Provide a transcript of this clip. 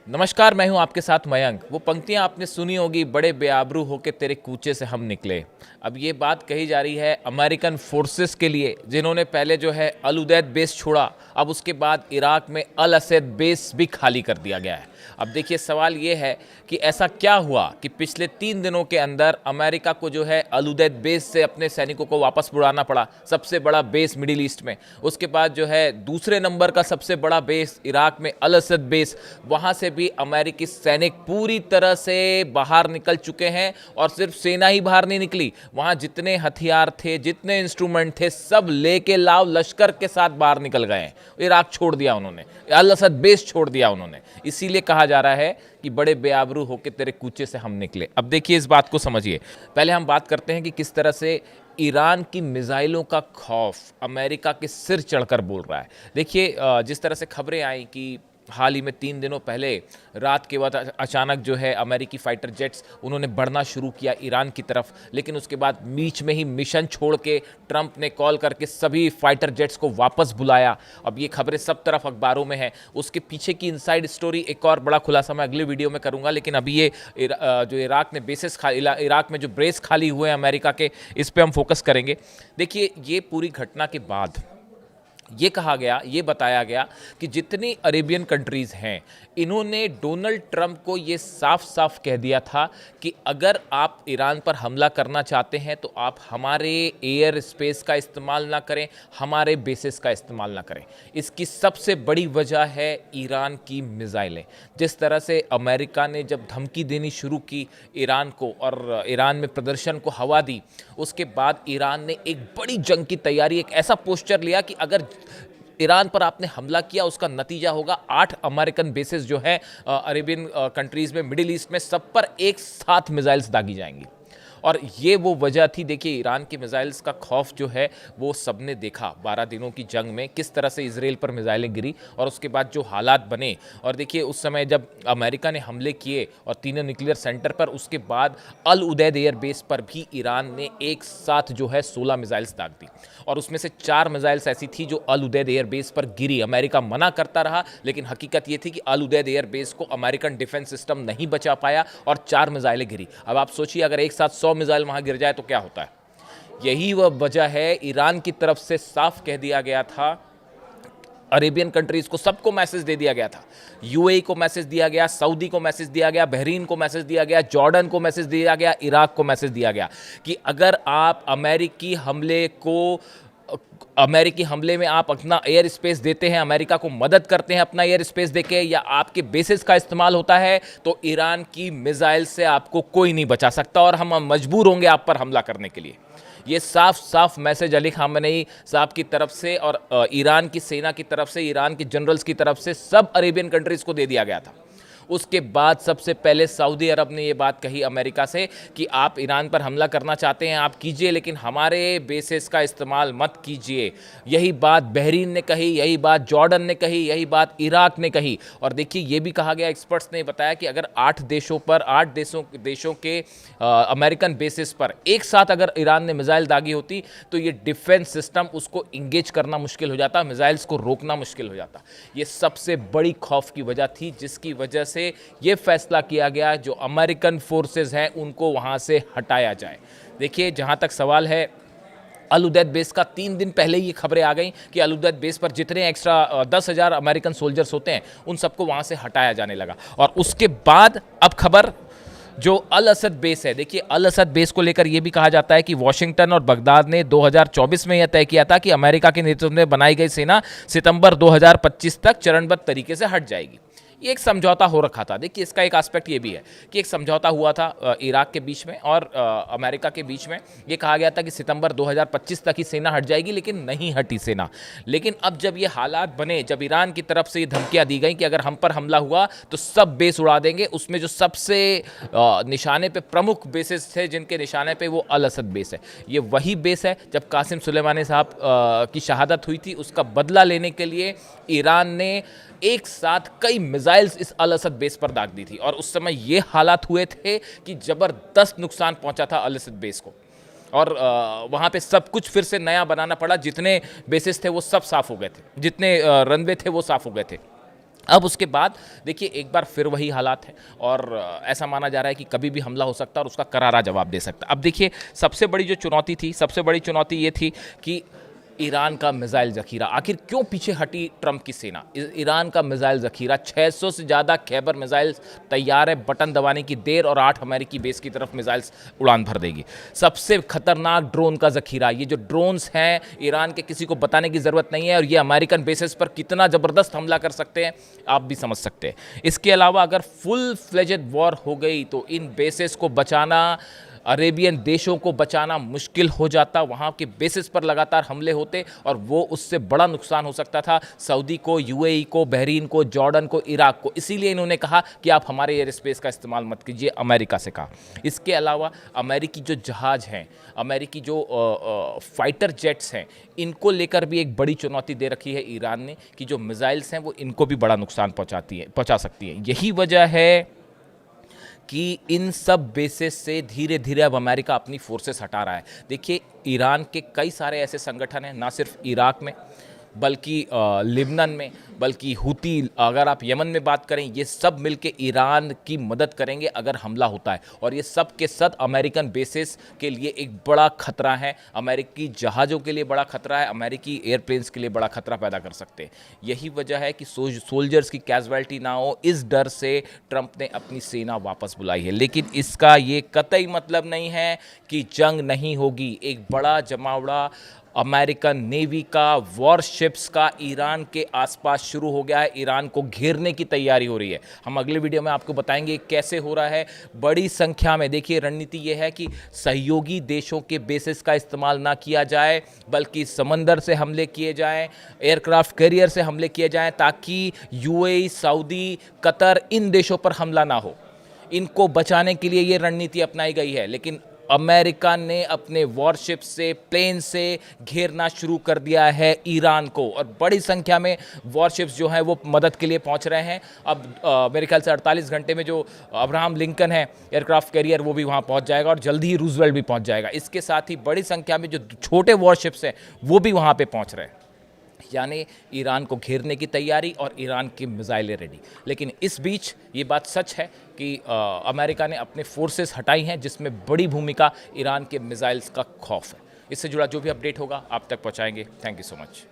नमस्कार, मैं हूं आपके साथ मयंक। वो पंक्तियां आपने सुनी होगी, बड़े बेआबरू होके तेरे कूचे से हम निकले। अब ये बात कही जा रही है अमेरिकन फोर्सेस के लिए, जिन्होंने पहले जो है अल उदैद बेस छोड़ा। अब उसके बाद इराक में अल असद बेस भी खाली कर दिया गया है। अब देखिए, सवाल ये है कि ऐसा क्या हुआ कि पिछले 3 दिनों के अंदर अमेरिका को जो है अल उदैद बेस से अपने सैनिकों को वापस बुलाना पड़ा, सबसे बड़ा बेस मिडिल ईस्ट में। उसके बाद जो है दूसरे नंबर का सबसे बड़ा बेस इराक में अल असद बेस, वहां से भी अमेरिकी सैनिक पूरी तरह से बाहर निकल चुके हैं। और सिर्फ सेना ही बाहर नहीं निकली, वहां जितने हथियार थे, जितने इंस्ट्रूमेंट थे, सब लेके लाव लश्कर के साथ बाहर निकल गए हैं। इराक छोड़ दिया उन्होंने, अल असद बेस छोड़ दिया उन्होंने। इसीलिए कहा जा रहा है कि बड़े बेआबरू होकर तेरे कूचे से हम निकले। अब देखिए, इस बात को समझिए। पहले हम बात करते हैं कि किस तरह से ईरान की मिसाइलों का खौफ अमेरिका के सिर चढ़कर बोल रहा है। देखिए, जिस तरह से खबरें आई कि हाल ही में 3 दिनों पहले रात के बाद अचानक जो है अमेरिकी फाइटर जेट्स उन्होंने बढ़ना शुरू किया ईरान की तरफ, लेकिन उसके बाद बीच में ही मिशन छोड़ के ट्रंप ने कॉल करके सभी फाइटर जेट्स को वापस बुलाया। अब ये खबरें सब तरफ अखबारों में हैं। उसके पीछे की इनसाइड स्टोरी एक और बड़ा खुलासा मैं अगले वीडियो में करूंगा, लेकिन अभी ये जो इराक ने बेसिस इराक में जो बेस खाली हुए हैं अमेरिका के, इस पर हम फोकस करेंगे। देखिए, ये पूरी घटना के बाद ये कहा गया, ये बताया गया कि जितनी अरेबियन कंट्रीज़ हैं, इन्होंने डोनाल्ड ट्रंप को ये साफ साफ कह दिया था कि अगर आप ईरान पर हमला करना चाहते हैं तो आप हमारे एयर स्पेस का इस्तेमाल ना करें, हमारे बेसिस का इस्तेमाल ना करें। इसकी सबसे बड़ी वजह है ईरान की मिसाइलें। जिस तरह से अमेरिका ने जब धमकी देनी शुरू की ईरान को और ईरान में प्रदर्शन को हवा दी, उसके बाद ईरान ने एक बड़ी जंग की तैयारी, एक ऐसा पोस्चर लिया कि अगर ईरान पर आपने हमला किया, उसका नतीजा होगा 8 अमेरिकन बेसेस जो है अरेबियन कंट्रीज में, मिडिल ईस्ट में, सब पर एक साथ मिसाइल्स दागी जाएंगी। और ये वो वजह थी। देखिए, ईरान की मिसाइल्स का खौफ जो है वो सबने देखा 12 दिनों की जंग में, किस तरह से इजराइल पर मिसाइलें गिरी और उसके बाद जो हालात बने। और देखिए, उस समय जब अमेरिका ने हमले किए और तीनों न्यूक्लियर सेंटर पर, उसके बाद अल उदैद एयर बेस पर भी ईरान ने एक साथ जो है 16 मिसाइल्स दाग दी। और उसमें से 4 मिसाइल्स ऐसी थी जो अल उदैद एयर बेस पर गिरी। अमेरिका मना करता रहा, लेकिन हकीकत ये थी कि अल उदैद एयर बेस को अमेरिकन डिफेंस सिस्टम नहीं बचा पाया और 4 मिसाइलें गिरी। अब आप सोचिए, अगर एक साथ 100 मिसाइल वहां गिर जाए तो क्या होता है। यही वह वजह है, ईरान की तरफ से साफ कह दिया गया था, अरेबियन कंट्रीज को सबको मैसेज दे दिया गया था। यूएई को मैसेज दिया गया, सऊदी को मैसेज दिया गया, बहरीन को मैसेज दिया गया, जॉर्डन को मैसेज दिया गया, इराक को मैसेज दिया गया कि अगर आप अमेरिकी हमले में आप अपना एयर स्पेस देते हैं, अमेरिका को मदद करते हैं अपना एयर स्पेस देके, या आपके बेसिस का इस्तेमाल होता है, तो ईरान की मिसाइल से आपको कोई नहीं बचा सकता और हम मजबूर होंगे आप पर हमला करने के लिए। ये साफ साफ मैसेज अली खामेनेई साहब की तरफ से और ईरान की सेना की तरफ से, ईरान के जनरल्स की तरफ से सब अरेबियन कंट्रीज को दे दिया गया था। उसके बाद सबसे पहले सऊदी अरब ने ये बात कही अमेरिका से कि आप ईरान पर हमला करना चाहते हैं आप कीजिए, लेकिन हमारे बेसिस का इस्तेमाल मत कीजिए। यही बात बहरीन ने कही, यही बात जॉर्डन ने कही, यही बात इराक ने कही। और देखिए, ये भी कहा गया, एक्सपर्ट्स ने बताया कि अगर 8 देशों के अमेरिकन बेसिस पर एक साथ अगर ईरान ने मिसाइल दागी होती तो ये डिफेंस सिस्टम उसको इंगेज करना मुश्किल हो जाता, मिसाइल्स को रोकना मुश्किल हो जाता। ये सबसे बड़ी खौफ की वजह थी, जिसकी वजह से ये फैसला किया गया जो अमेरिकन फोर्सेस हैं उनको वहां से हटाया जाए। देखिए, जहां तक सवाल है अल उदैद बेस का, 3 दिन पहले ये खबरें आ गई कि अल उदैद बेस पर जितने एक्स्ट्रा 10,000 अमेरिकन सोल्जर्स होते हैं उन सबको वहां से हटाया जाने लगा। और उसके बाद अब खबर जो अल असद बेस है। देखिए, अल असद बेस को लेकर यह भी कहा जाता है कि वॉशिंगटन और बगदाद ने 2024 में यह तय किया था कि अमेरिका के नेतृत्व में बनाई गई सेना सितंबर 2025 तक चरणबद्ध तरीके से हट जाएगी। ये एक समझौता हो रखा था। देखिए, इसका एक एस्पेक्ट ये भी है कि एक समझौता हुआ था इराक के बीच में और अमेरिका के बीच में। ये कहा गया था कि सितंबर 2025 तक ही सेना हट जाएगी, लेकिन नहीं हटी सेना। लेकिन अब जब ये हालात बने, जब ईरान की तरफ से ये धमकियां दी गई कि अगर हम पर हमला हुआ तो सब बेस उड़ा देंगे, उसमें जो सबसे निशाने पे प्रमुख बेसेस थे, जिनके निशाने पे, वो अल असद बेस है। ये वही बेस है जब कासिम सुलेमानी साहब की शहादत हुई थी, उसका बदला लेने के लिए ईरान ने एक साथ कई मिसाइल्स इस अल असद बेस पर दाग दी थी। और उस समय ये हालात हुए थे कि जबरदस्त नुकसान पहुंचा था अल असद बेस को, और वहाँ पे सब कुछ फिर से नया बनाना पड़ा। जितने बेसिस थे वो सब साफ हो गए थे, जितने रनवे थे वो साफ हो गए थे। अब उसके बाद देखिए एक बार फिर वही हालात है और ऐसा माना जा रहा है कि कभी भी हमला हो सकता है और उसका करारा जवाब दे सकता है। अब देखिए सबसे बड़ी जो चुनौती थी, सबसे बड़ी चुनौती ये थी कि ईरान का मिसाइल ज़ख़ीरा, आखिर क्यों पीछे हटी ट्रंप की सेना। ईरान का मिसाइल ज़ख़ीरा 600 से ज़्यादा खैबर मिसाइल तैयार है, बटन दबाने की देर और 8 अमेरिकी बेस की तरफ मिसाइल्स उड़ान भर देगी। सबसे खतरनाक ड्रोन का ज़ख़ीरा, ये जो ड्रोन्स हैं ईरान के किसी को बताने की ज़रूरत नहीं है और ये अमेरिकन बेसिस पर कितना ज़बरदस्त हमला कर सकते हैं आप भी समझ सकते हैं। इसके अलावा अगर फुल फ्लेजेड वॉर हो गई तो इन बेसिस को बचाना, अरेबियन देशों को बचाना मुश्किल हो जाता। वहाँ के बेसिस पर लगातार हमले होते और वो उससे बड़ा नुकसान हो सकता था सऊदी को, यूएई को, बहरीन को, जॉर्डन को, इराक को। इसीलिए इन्होंने कहा कि आप हमारे एयर स्पेस का इस्तेमाल मत कीजिए, अमेरिका से कहा। इसके अलावा अमेरिकी जो जहाज़ हैं, अमेरिकी जो फाइटर जेट्स हैं, इनको लेकर भी एक बड़ी चुनौती दे रखी है ईरान ने कि जो मिसाइल्स हैं वो इनको भी बड़ा नुकसान पहुँचा सकती हैं। यही वजह है कि इन सब बेसिस से धीरे धीरे अब अमेरिका अपनी फोर्सेस हटा रहा है। देखिए ईरान के कई सारे ऐसे संगठन हैं, ना सिर्फ इराक में बल्कि लिबनन में, बल्कि हुती, अगर आप यमन में बात करें, ये सब मिलके ईरान की मदद करेंगे अगर हमला होता है। और ये सब के सब अमेरिकन बेसिस के लिए एक बड़ा खतरा है, अमेरिकी जहाज़ों के लिए बड़ा खतरा है, अमेरिकी एयरप्लेन्स के लिए बड़ा खतरा पैदा कर सकते हैं। यही वजह है कि सोल्जर्स की कैजुअल्टी ना हो, इस डर से ट्रंप ने अपनी सेना वापस बुलाई है। लेकिन इसका ये कतई मतलब नहीं है कि जंग नहीं होगी। एक बड़ा जमावड़ा अमेरिकन नेवी का, वॉरशिप्स का ईरान के आसपास शुरू हो गया है। ईरान को घेरने की तैयारी हो रही है। हम अगले वीडियो में आपको बताएंगे कैसे हो रहा है। बड़ी संख्या में, देखिए रणनीति ये है कि सहयोगी देशों के बेसिस का इस्तेमाल ना किया जाए, बल्कि समंदर से हमले किए जाएं, एयरक्राफ्ट कैरियर से हमले किए जाएं, ताकि यूएई, सऊदी, कतर, इन देशों पर हमला ना हो। इनको बचाने के लिए ये रणनीति अपनाई गई है। लेकिन अमेरिका ने अपने वॉरशिप से, प्लेन से घेरना शुरू कर दिया है ईरान को और बड़ी संख्या में वॉरशिप्स जो हैं वो मदद के लिए पहुंच रहे हैं। अब मेरे ख्याल से 48 घंटे में जो अब्राहम लिंकन है एयरक्राफ्ट कैरियर, वो भी वहां पहुंच जाएगा और जल्दी ही रूजवेल्ट भी पहुंच जाएगा। इसके साथ ही बड़ी संख्या में जो छोटे वॉरशिप्स हैं वो भी वहां पे पहुंच रहे हैं। यानी ईरान को घेरने की तैयारी और ईरान की मिसाइलें रेडी। लेकिन इस बीच ये बात सच है कि अमेरिका ने अपने फोर्सेस हटाई हैं, जिसमें बड़ी भूमिका ईरान के मिसाइल्स का खौफ है। इससे जुड़ा जो भी अपडेट होगा आप तक पहुंचाएंगे। Thank you so much.